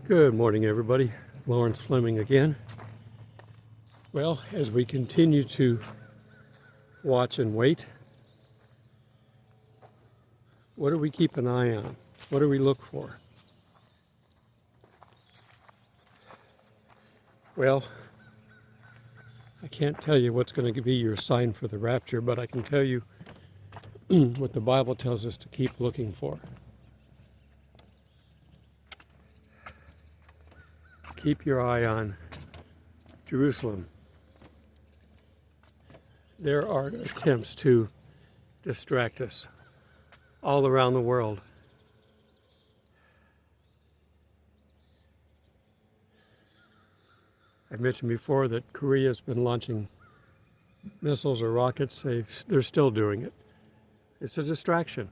Good morning, everybody. Lawrence Fleming again. Well, as we continue to watch and wait, what do we keep an eye on? What do we look for? Well, I can't tell you what's going to be your sign for the rapture, but I can tell you what the Bible tells us to keep looking for. Keep your eye on Jerusalem. There are attempts to distract us all around the world. I've mentioned before that Korea's been launching missiles or rockets. They're still doing it. It's a distraction.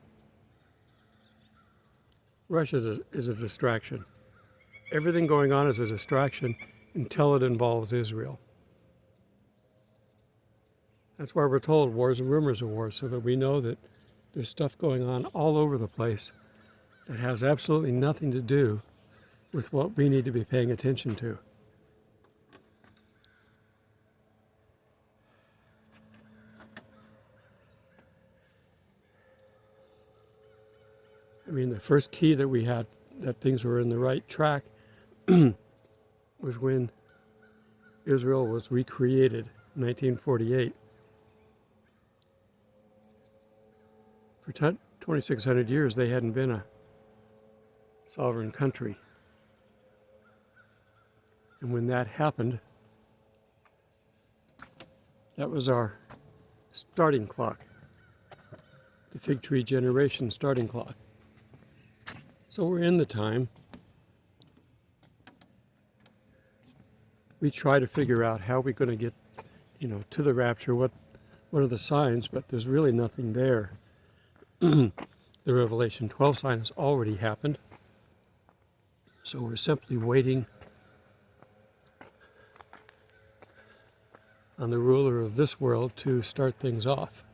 Russia is a distraction. Everything going on is a distraction until it involves Israel. That's why we're told wars and rumors of wars, so that we know that there's stuff going on all over the place that has absolutely nothing to do with what we need to be paying attention to. I mean, the first key that we had that things were in the right track was when Israel was recreated in 1948. For 2,600 years, they hadn't been a sovereign country. And when that happened, that was our starting clock, the fig tree generation starting clock. So we're in the time. We try to figure out how we're going to get, to the rapture. What are the signs? But there's really nothing there. The Revelation 12 sign has already happened. So we're simply waiting on the ruler of this world to start things off.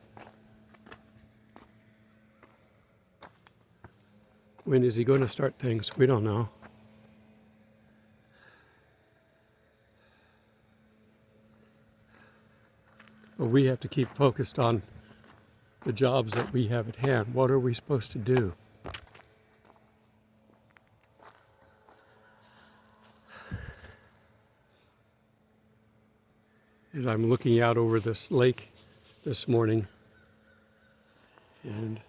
When is he going to start things? We don't know. But we have to keep focused on the jobs that we have at hand. What are we supposed to do? As I'm looking out over this lake this morning, and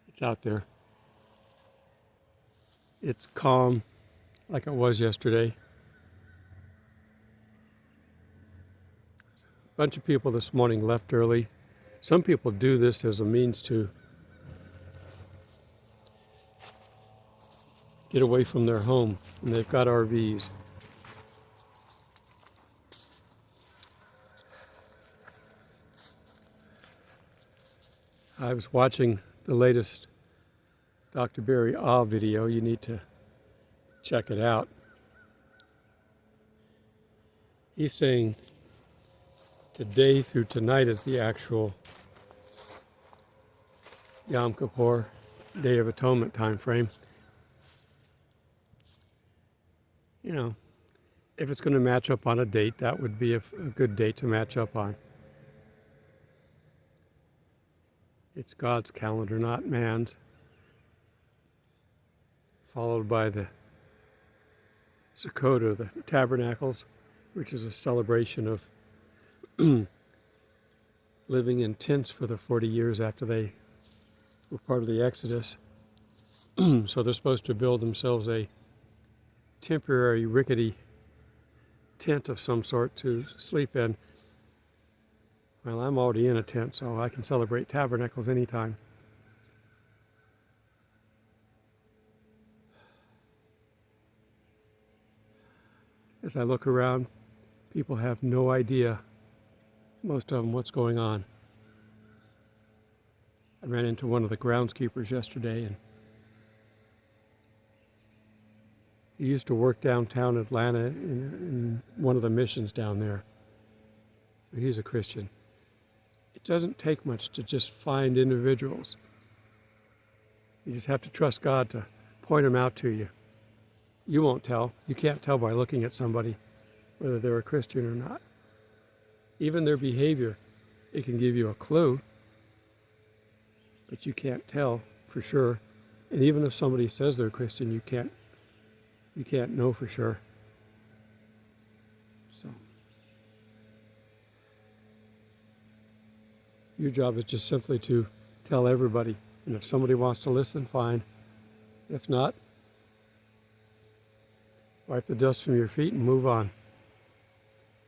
it's out there. It's calm, like it was yesterday. A bunch of people this morning left early. Some people do this as a means to get away from their home, and they've got RVs. I was watching the latest Dr. Barry Ah video. You need to check it out. He's saying today through tonight is the actual Yom Kippur, Day of Atonement time frame. If it's going to match up on a date, that would be a good date to match up on. It's God's calendar, not man's. Followed by the Sukkot, or the Tabernacles, which is a celebration of living in tents for the 40 years after they were part of the Exodus. So they're supposed to build themselves a temporary rickety tent of some sort to sleep in. Well, I'm already in a tent, so I can celebrate tabernacles anytime. As I look around, people have no idea, most of them, what's going on. I ran into one of the groundskeepers yesterday, and he used to work downtown Atlanta in one of the missions down there. So he's a Christian. It doesn't take much to just find individuals. You just have to trust God to point them out to you. You won't tell. You can't tell by looking at somebody whether they're a Christian or not. Even their behavior, it can give you a clue, but you can't tell for sure. And even if somebody says they're a Christian, you can't know for sure. So your job is just simply to tell everybody. And if somebody wants to listen, fine. If not, wipe the dust from your feet and move on.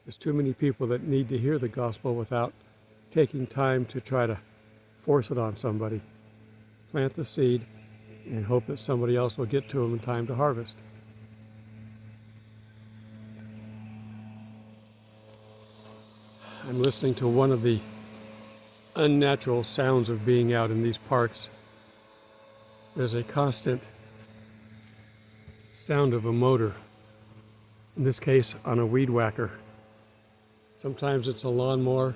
There's too many people that need to hear the gospel without taking time to try to force it on somebody. Plant the seed and hope that somebody else will get to them in time to harvest. I'm listening to one of the unnatural sounds of being out in these parks. There's a constant sound of a motor, in this case on a weed whacker. Sometimes it's a lawnmower.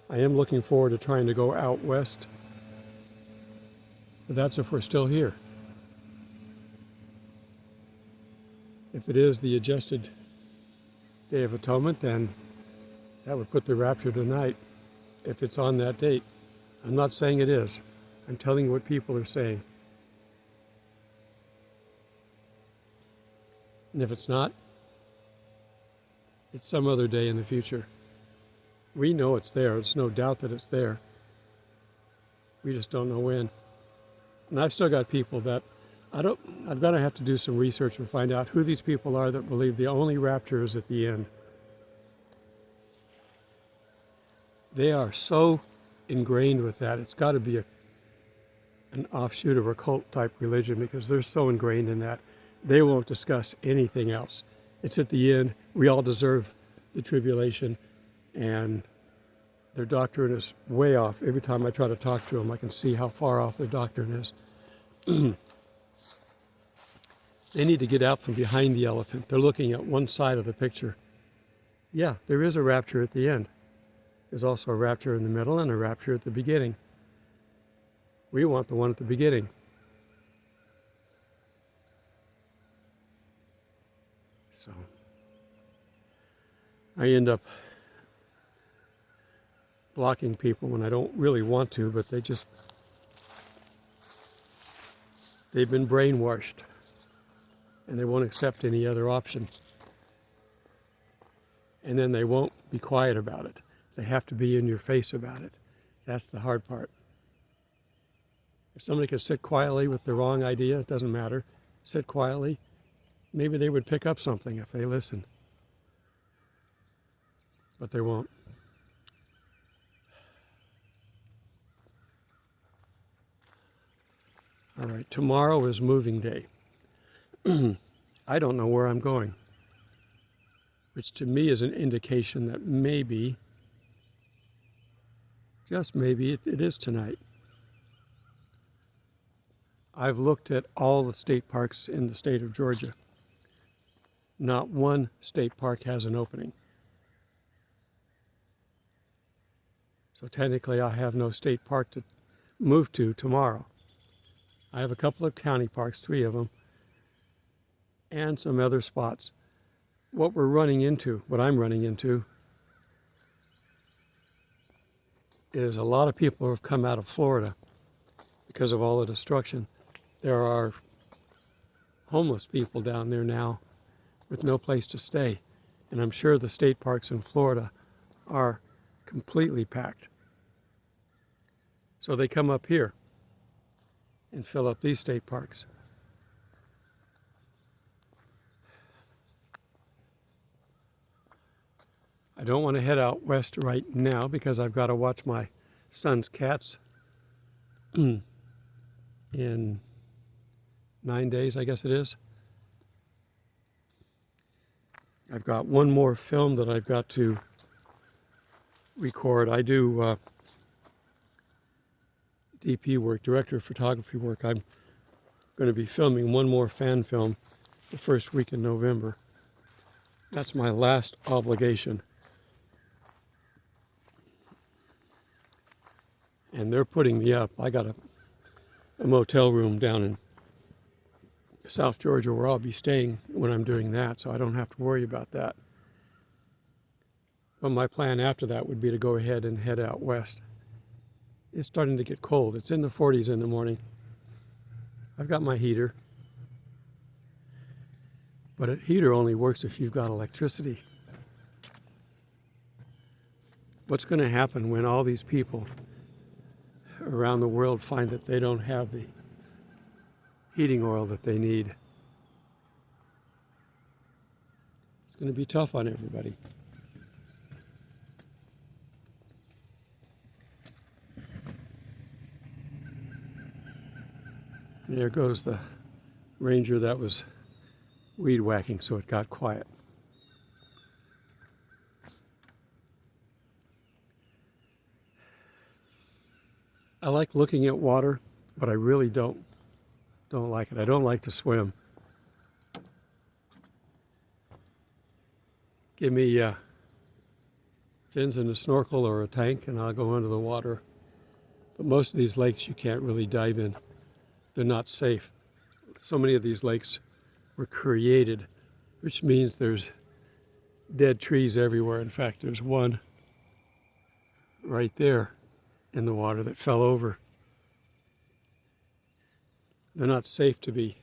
I am looking forward to trying to go out west, but that's if we're still here. If it is the adjusted Day of Atonement, then that would put the rapture tonight, if it's on that date. I'm not saying it is. I'm telling you what people are saying. And if it's not, it's some other day in the future. We know it's there. There's no doubt that it's there. We just don't know when. And I've still got people that I've got to have to do some research and find out who these people are that believe the only rapture is at the end. They are so ingrained with that. It's got to be an offshoot of a cult type religion, because they're so ingrained in that. They won't discuss anything else. It's at the end. We all deserve the tribulation, and their doctrine is way off. Every time I try to talk to them, I can see how far off their doctrine is. They need to get out from behind the elephant. They're looking at one side of the picture. Yeah, there is a rapture at the end. There's also a rapture in the middle and a rapture at the beginning. We want the one at the beginning. So I end up blocking people when I don't really want to, but they've been brainwashed, and they won't accept any other option. And then they won't be quiet about it. They have to be in your face about it. That's the hard part. If somebody could sit quietly with the wrong idea, it doesn't matter. Sit quietly. Maybe they would pick up something if they listen. But they won't. All right, tomorrow is moving day. I don't know where I'm going, which to me is an indication that maybe, just maybe, it is tonight. I've looked at all the state parks in the state of Georgia. Not one state park has an opening. So technically I have no state park to move to tomorrow. I have a couple of county parks, 3 of them, and some other spots. What I'm running into, is a lot of people who have come out of Florida because of all the destruction. There are homeless people down there now with no place to stay. And I'm sure the state parks in Florida are completely packed. So they come up here and fill up these state parks. I don't want to head out west right now because I've got to watch my son's cats in 9 days, I guess it is. I've got one more film that I've got to record. I do DP work, director of photography work. I'm going to be filming one more fan film the first week in November. That's my last obligation. And they're putting me up. I got a motel room down in South Georgia where I'll be staying when I'm doing that, so I don't have to worry about that. But my plan after that would be to go ahead and head out west. It's starting to get cold. It's in the 40s in the morning. I've got my heater, but a heater only works if you've got electricity. What's going to happen when all these people around the world find that they don't have the heating oil that they need? It's going to be tough on everybody. There goes the ranger that was weed whacking, so it got quiet. I like looking at water, but I really don't like it. I don't like to swim. Give me fins and a snorkel or a tank, and I'll go under the water. But most of these lakes you can't really dive in. They're not safe. So many of these lakes were created, which means there's dead trees everywhere. In fact, there's one right there in the water that fell over. They're not safe to be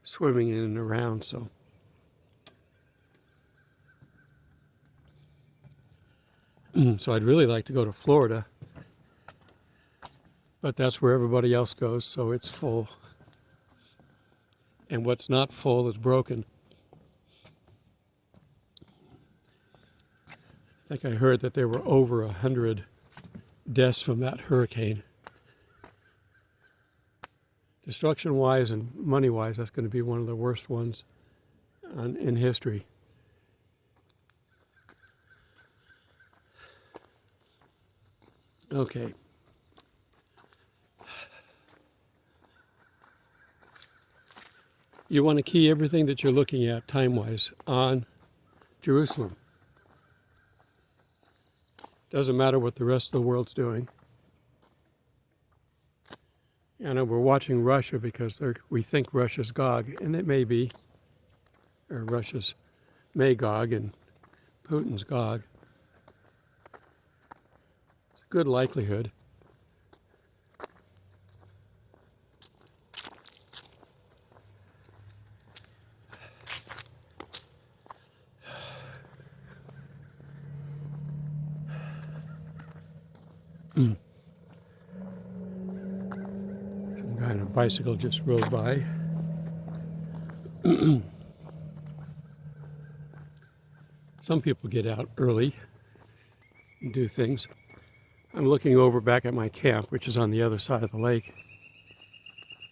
swimming in and around, so. So I'd really like to go to Florida, but that's where everybody else goes, so it's full. And what's not full is broken. I think I heard that there were over 100 deaths from that hurricane. Destruction-wise and money-wise, that's going to be one of the worst ones in history. Okay. You want to key everything that you're looking at time-wise on Jerusalem. Doesn't matter what the rest of the world's doing. And we're watching Russia because we think Russia's Gog, and it may be, or Russia's Magog and Putin's Gog. It's a good likelihood. Some guy on a bicycle just rode by. Some people get out early and do things. I'm looking over back at my camp, which is on the other side of the lake,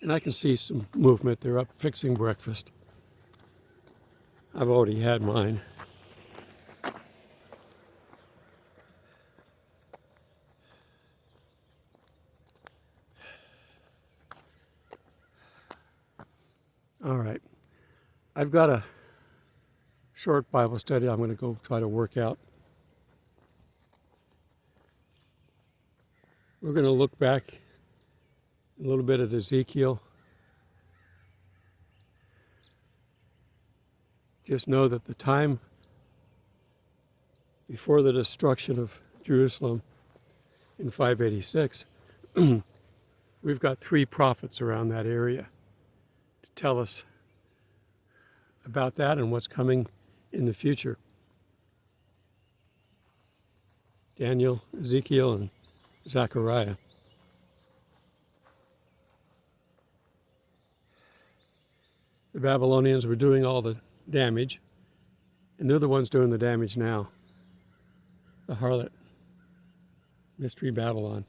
and I can see some movement. They're up fixing breakfast. I've already had mine. All right. I've got a short Bible study I'm going to go try to work out. We're going to look back a little bit at Ezekiel. Just know that the time before the destruction of Jerusalem in 586, we've got 3 prophets around that area to tell us about that and what's coming in the future. Daniel, Ezekiel, and Zechariah. The Babylonians were doing all the damage, and they're the ones doing the damage now. The harlot, Mystery Babylon.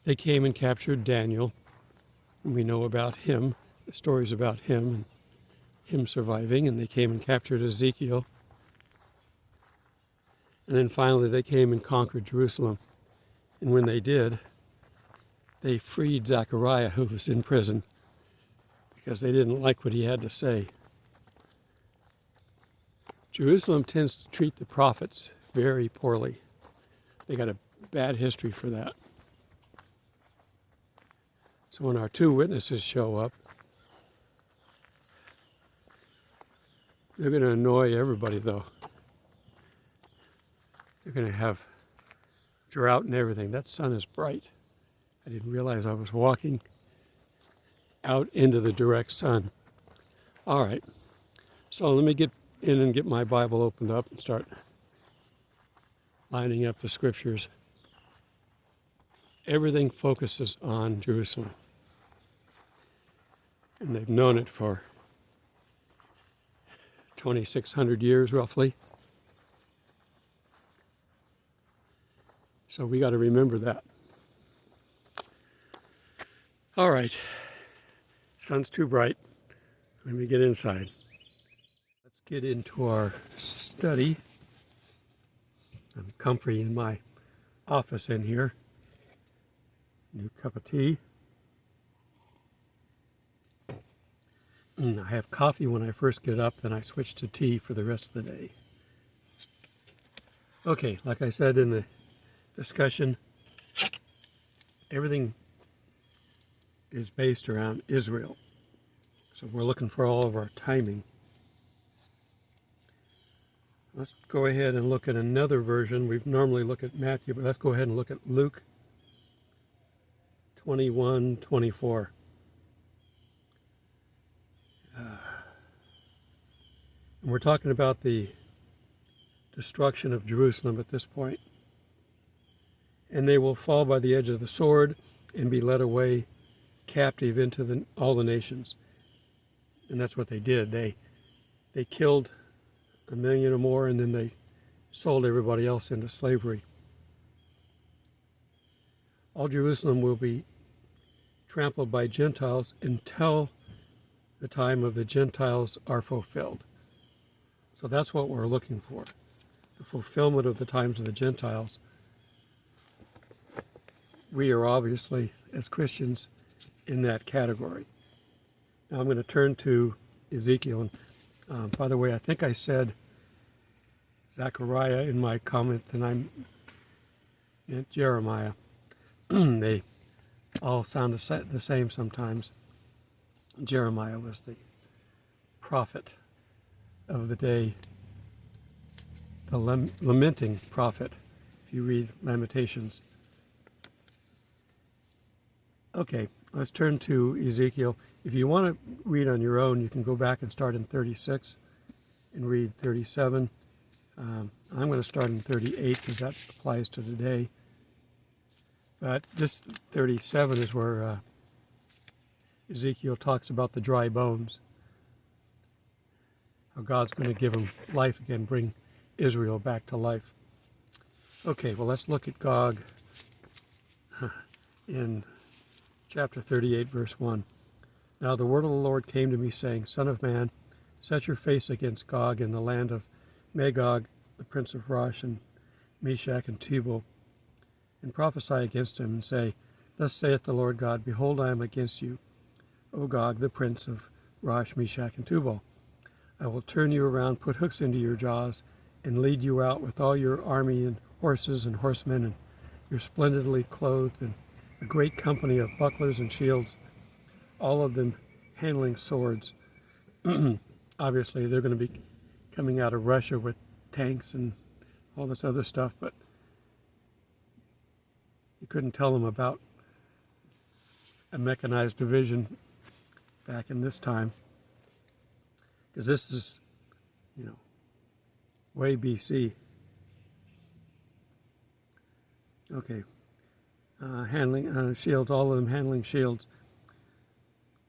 They came and captured Daniel, and we know about him, the stories about him and him surviving, and they came and captured Ezekiel. And then finally they came and conquered Jerusalem. And when they did, they freed Zechariah, who was in prison, because they didn't like what he had to say. Jerusalem tends to treat the prophets very poorly. They got a bad history for that. So when our two witnesses show up, they're going to annoy everybody, though. They're going to have drought and everything. That sun is bright. I didn't realize I was walking out into the direct sun. All right, so let me get in and get my Bible opened up and start lining up the scriptures. Everything focuses on Jerusalem. And they've known it for 2,600 years, roughly. So we got to remember that. All right, sun's too bright. Let me get inside. Let's get into our study. I'm comfy in my office in here. New cup of tea. I have coffee when I first get up, then I switch to tea for the rest of the day. Okay, like I said in the discussion, everything is based around Israel. So we're looking for all of our timing. Let's go ahead and look at another version. We normally look at Matthew, but let's go ahead and look at Luke 21:24. And we're talking about the destruction of Jerusalem at this point. And they will fall by the edge of the sword and be led away captive into all the nations. And that's what they did. They killed 1 million or more, and then they sold everybody else into slavery. All Jerusalem will be trampled by Gentiles until the time of the Gentiles are fulfilled. So that's what we're looking for, the fulfillment of the times of the Gentiles. We are obviously, as Christians, in that category. Now I'm going to turn to Ezekiel. By the way, I think I said Zechariah in my comment, and I meant Jeremiah. They all sound the same sometimes. Jeremiah was the prophet of the day, the lamenting prophet, if you read Lamentations. Okay, let's turn to Ezekiel. If you want to read on your own, you can go back and start in 36 and read 37. I'm going to start in 38 because that applies to today. But this 37 is where Ezekiel talks about the dry bones. How God's going to give them life again, bring Israel back to life. Okay, well, let's look at Gog in chapter 38, verse 1. Now the word of the Lord came to me, saying, Son of man, set your face against Gog in the land of Magog, the prince of Rosh, and Meshach, and Tubal, and prophesy against him, and say, Thus saith the Lord God, Behold, I am against you, O Gog, the prince of Rosh, Meshach, and Tubal. I will turn you around, put hooks into your jaws, and lead you out with all your army and horses and horsemen, and your splendidly clothed, and a great company of bucklers and shields, all of them handling swords. Obviously, they're going to be coming out of Russia with tanks and all this other stuff, but you couldn't tell them about a mechanized division back in this time, because this is, way BC. Okay, handling shields, all of them handling shields.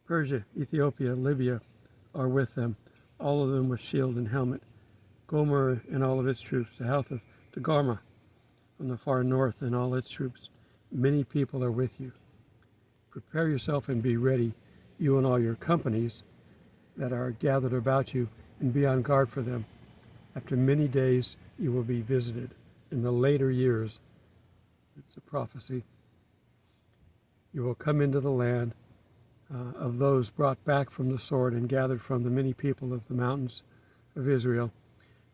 Persia, Ethiopia, Libya are with them, all of them with shield and helmet. Gomer and all of its troops, the house of Togarmah from the far north and all its troops. Many people are with you. Prepare yourself and be ready, you and all your companies that are gathered about you, and be on guard for them. After many days you will be visited. In the later years, it's a prophecy, you will come into the land of those brought back from the sword and gathered from the many people of the mountains of Israel,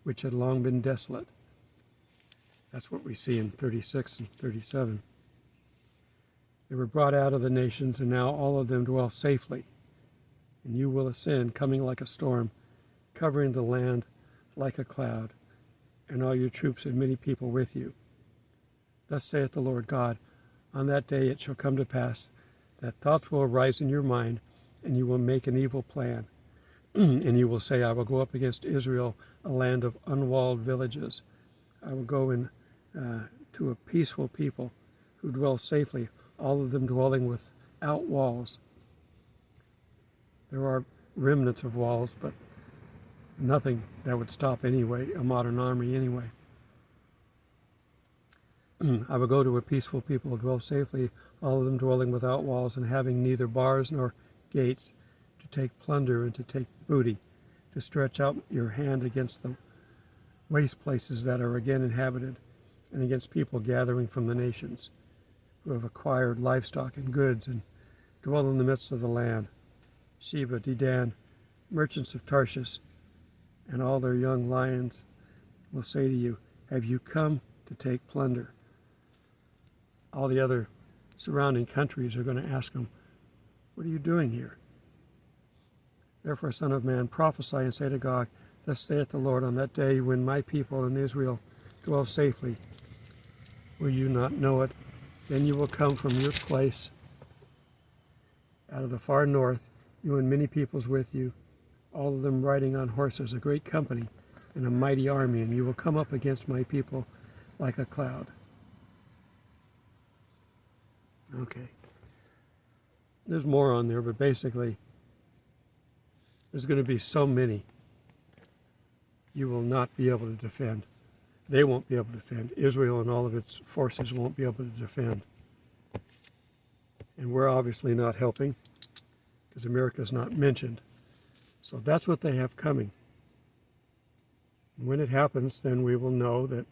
which had long been desolate. That's what we see in 36 and 37. They were brought out of the nations, and now all of them dwell safely. And you will ascend, coming like a storm, covering the land like a cloud, and all your troops and many people with you. Thus saith the Lord God, on that day it shall come to pass that thoughts will arise in your mind, and you will make an evil plan. And you will say, I will go up against Israel, a land of unwalled villages. I will go in to a peaceful people who dwell safely, all of them dwelling without walls. There are remnants of walls, but nothing that would stop anyway, a modern army anyway. I will go to a peaceful people who dwell safely, all of them dwelling without walls and having neither bars nor gates, to take plunder and to take booty, to stretch out your hand against the waste places that are again inhabited, and against people gathering from the nations, who have acquired livestock and goods and dwell in the midst of the land. Sheba, Dedan, merchants of Tarshish, and all their young lions will say to you, have you come to take plunder? All the other surrounding countries are going to ask them, what are you doing here? Therefore, Son of Man, prophesy and say to Gog, thus saith the Lord, on that day when my people in Israel dwell safely, will you not know it? Then you will come from your place out of the far north, you and many peoples with you, all of them riding on horses, a great company and a mighty army, and you will come up against my people like a cloud. Okay. There's more on there, but basically, there's going to be so many you will not be able to defend. They won't be able to defend. Israel and all of its forces won't be able to defend. And we're obviously not helping because America's not mentioned. So that's what they have coming. And when it happens, then we will know that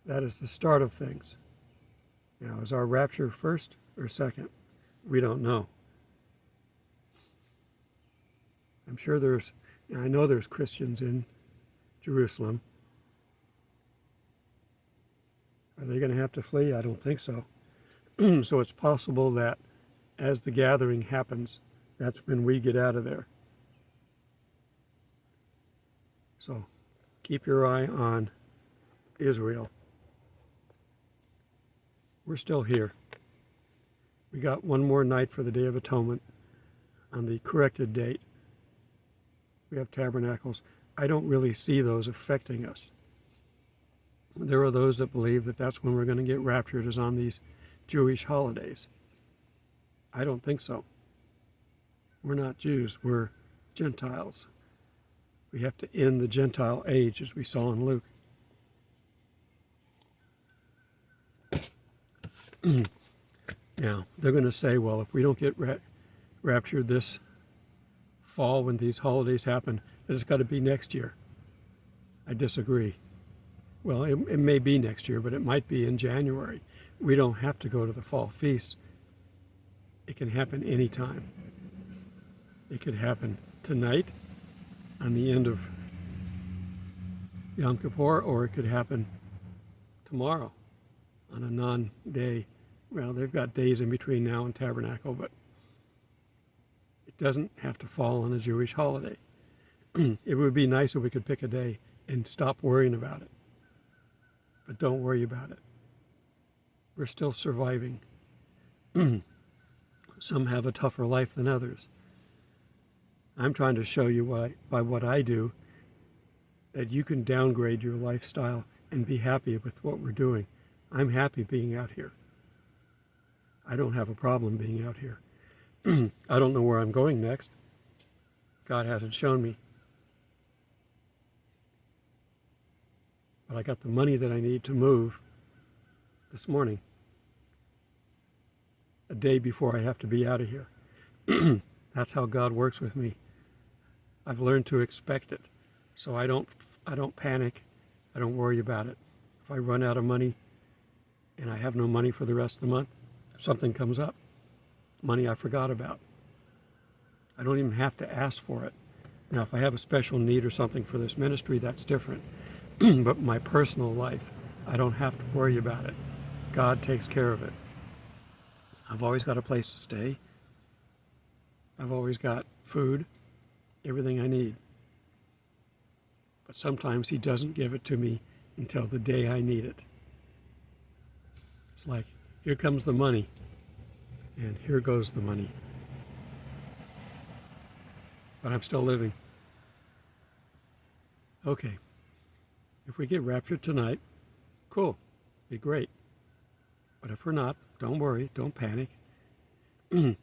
that is the start of things. Now, is our rapture first or second? We don't know. I'm sure I know there's Christians in Jerusalem. Are they going to have to flee? I don't think so. So it's possible that as the gathering happens, that's when we get out of there. So keep your eye on Israel. We're still here. We got one more night for the Day of Atonement on the corrected date. We have tabernacles. I don't really see those affecting us. There are those that believe that that's when we're going to get raptured, is on these Jewish holidays. I don't think so. We're not Jews. We're Gentiles. We have to end the Gentile age, as we saw in Luke. Now, they're going to say, well, if we don't get raptured this fall when these holidays happen, then it's got to be next year. I disagree. Well, it may be next year, but it might be in January. We don't have to go to the fall feast. It can happen anytime. It could happen tonight on the end of Yom Kippur, or it could happen tomorrow on a non-day. Well, they've got days in between now and Tabernacle, but it doesn't have to fall on a Jewish holiday. It would be nice if we could pick a day and stop worrying about it. But don't worry about it. We're still surviving. Some have a tougher life than others. I'm trying to show you by what I do that you can downgrade your lifestyle and be happy with what we're doing. I'm happy being out here. I don't have a problem being out here. I don't know where I'm going next. God hasn't shown me. But I got the money that I need to move this morning, a day before I have to be out of here. That's how God works with me. I've learned to expect it, so I don't panic. I don't worry about it. If I run out of money and I have no money for the rest of the month, something comes up, money I forgot about. I don't even have to ask for it. Now, if I have a special need or something for this ministry, that's different. But my personal life, I don't have to worry about it. God takes care of it. I've always got a place to stay. I've always got food, everything I need. But sometimes he doesn't give it to me until the day I need it. It's like, here comes the money, and here goes the money. But I'm still living. Okay, if we get raptured tonight, cool, be great. But if we're not, don't worry, don't panic. The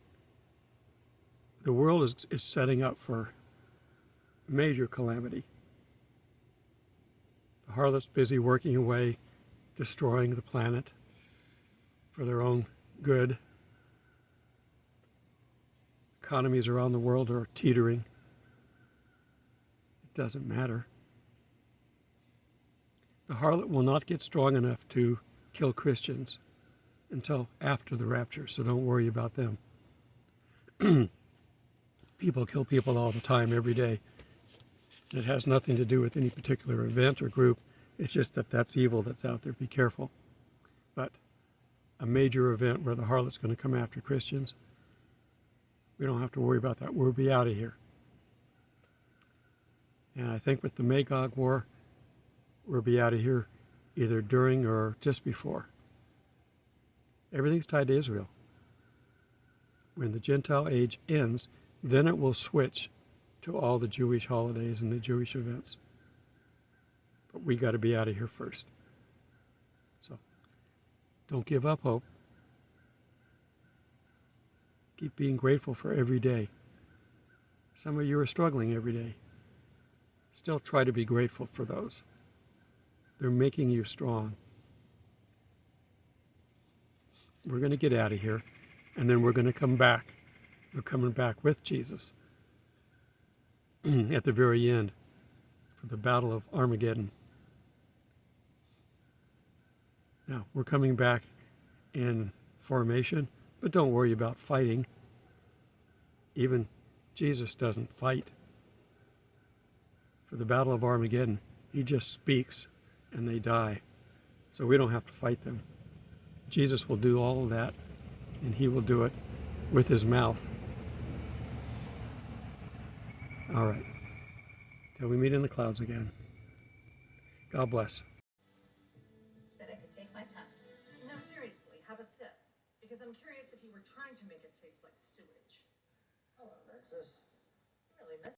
world is setting up for major calamity. The harlot's busy working away, destroying the planet for their own good. Economies around the world are teetering. It doesn't matter. The harlot will not get strong enough to kill Christians until after the rapture, so don't worry about them. People kill people all the time, every day. It has nothing to do with any particular event or group. It's just that that's evil that's out there. Be careful. But a major event where the harlot's going to come after Christians, we don't have to worry about that. We'll be out of here. And I think with the Magog War, we'll be out of here either during or just before. Everything's tied to Israel. When the Gentile age ends, then it will switch to all the Jewish holidays and the Jewish events. But we got to be out of here first. So don't give up hope. Keep being grateful for every day. Some of you are struggling every day. Still try to be grateful for those. They're making you strong. We're going to get out of here, and then we're going to come back. We're coming back with Jesus at the very end for the Battle of Armageddon. Now, we're coming back in formation, but don't worry about fighting. Even Jesus doesn't fight. For the Battle of Armageddon, he just speaks and they die. So we don't have to fight them. Jesus will do all of that, and he will do it with his mouth. All right. Till we meet in the clouds again. God bless. Said I could take my time. No, seriously, have a sip. Because I'm curious if you were trying to make it taste like sewage. Hello, Alexis. I really miss